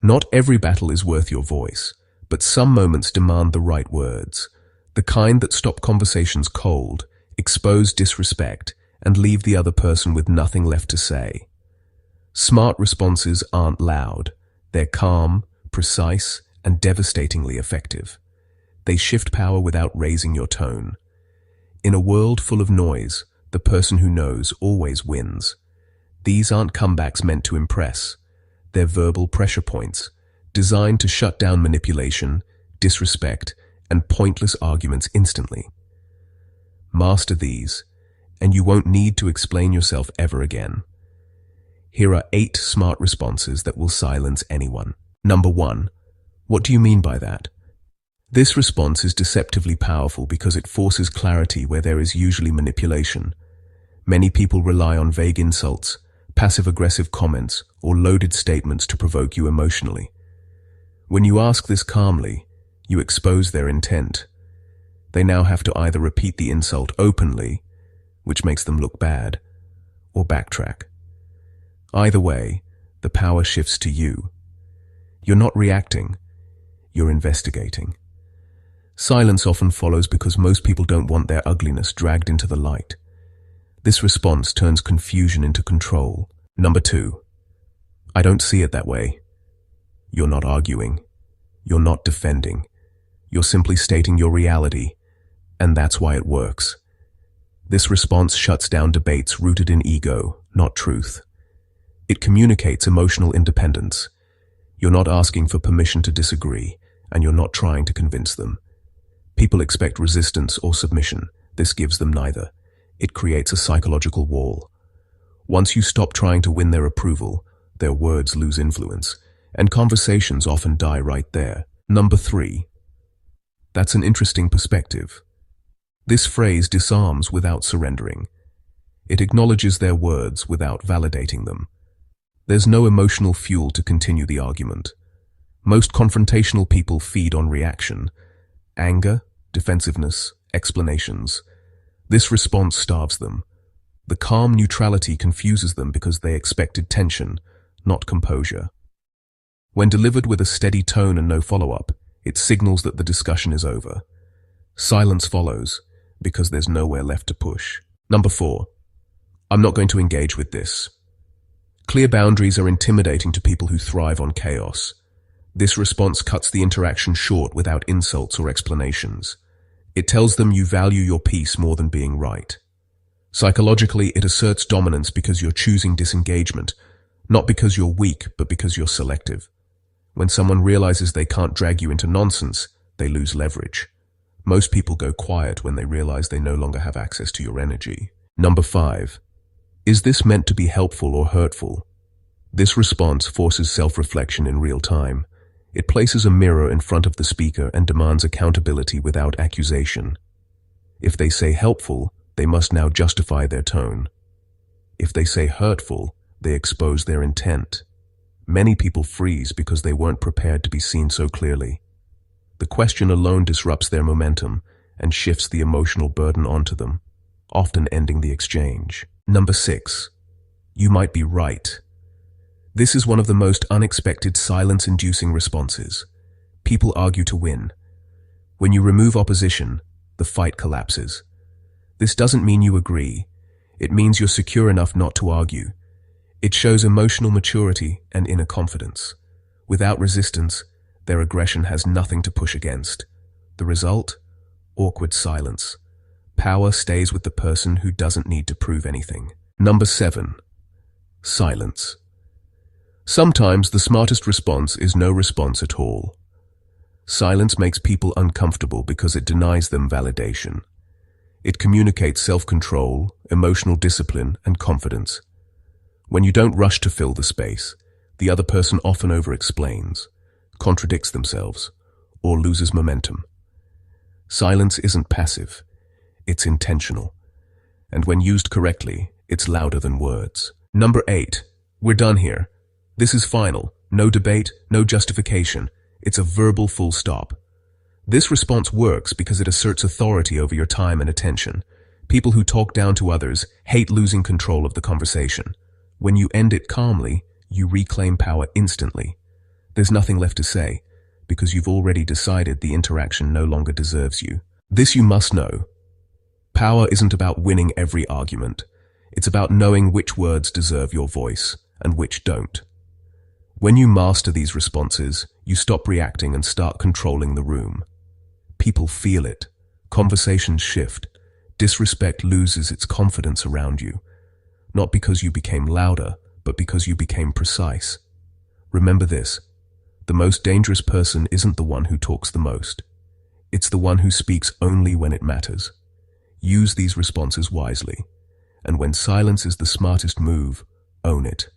Not every battle is worth your voice, but some moments demand the right words, the kind that stop conversations cold, expose disrespect, and leave the other person with nothing left to say. Smart responses aren't loud. They're calm, precise, and devastatingly effective. They shift power without raising your tone. In a world full of noise, the person who knows always wins. These aren't comebacks meant to impress. They're verbal pressure points, designed to shut down manipulation, disrespect, and pointless arguments instantly. Master these, and you won't need to explain yourself ever again. Here are 8 smart responses that will silence anyone. Number 1. What do you mean by that? This response is deceptively powerful because it forces clarity where there is usually manipulation. Many people rely on vague insults, passive-aggressive comments, or loaded statements to provoke you emotionally. When you ask this calmly, you expose their intent. They now have to either repeat the insult openly, which makes them look bad, or backtrack. Either way, the power shifts to you. You're not reacting, you're investigating. Silence often follows because most people don't want their ugliness dragged into the light. This response turns confusion into control. Number 2. I don't see it that way. You're not arguing. You're not defending. You're simply stating your reality, and that's why it works. This response shuts down debates rooted in ego, not truth. It communicates emotional independence. You're not asking for permission to disagree, and you're not trying to convince them. People expect resistance or submission. This gives them neither. It creates a psychological wall. Once you stop trying to win their approval, their words lose influence, and conversations often die right there. Number 3. That's an interesting perspective. This phrase disarms without surrendering. It acknowledges their words without validating them. There's no emotional fuel to continue the argument. Most confrontational people feed on reaction, anger, defensiveness, explanations. This response starves them. The calm neutrality confuses them because they expected tension, not composure. When delivered with a steady tone and no follow-up, it signals that the discussion is over. Silence follows because there's nowhere left to push. Number 4. I'm not going to engage with this. Clear boundaries are intimidating to people who thrive on chaos. This response cuts the interaction short without insults or explanations. It tells them you value your peace more than being right. Psychologically, it asserts dominance because you're choosing disengagement, not because you're weak, but because you're selective. When someone realizes they can't drag you into nonsense, they lose leverage. Most people go quiet when they realize they no longer have access to your energy. Number 5. Is this meant to be helpful or hurtful? This response forces self-reflection in real time. It places a mirror in front of the speaker and demands accountability without accusation. If they say helpful, they must now justify their tone. If they say hurtful, they expose their intent. Many people freeze because they weren't prepared to be seen so clearly. The question alone disrupts their momentum and shifts the emotional burden onto them, often ending the exchange. Number 6. You might be right. This is one of the most unexpected silence-inducing responses. People argue to win. When you remove opposition, the fight collapses. This doesn't mean you agree. It means you're secure enough not to argue. It shows emotional maturity and inner confidence. Without resistance, their aggression has nothing to push against. The result? Awkward silence. Power stays with the person who doesn't need to prove anything. Number 7. Silence. Sometimes the smartest response is no response at all. Silence makes people uncomfortable because it denies them validation. It communicates self-control, emotional discipline, and confidence. When you don't rush to fill the space, the other person often over-explains, contradicts themselves, or loses momentum. Silence isn't passive, it's intentional. And when used correctly, it's louder than words. Number 8. We're done here. This is final. No debate, no justification. It's a verbal full stop. This response works because it asserts authority over your time and attention. People who talk down to others hate losing control of the conversation. When you end it calmly, you reclaim power instantly. There's nothing left to say, because you've already decided the interaction no longer deserves you. This you must know. Power isn't about winning every argument. It's about knowing which words deserve your voice and which don't. When you master these responses, you stop reacting and start controlling the room. People feel it. Conversations shift. Disrespect loses its confidence around you. Not because you became louder, but because you became precise. Remember this. The most dangerous person isn't the one who talks the most. It's the one who speaks only when it matters. Use these responses wisely. And when silence is the smartest move, own it.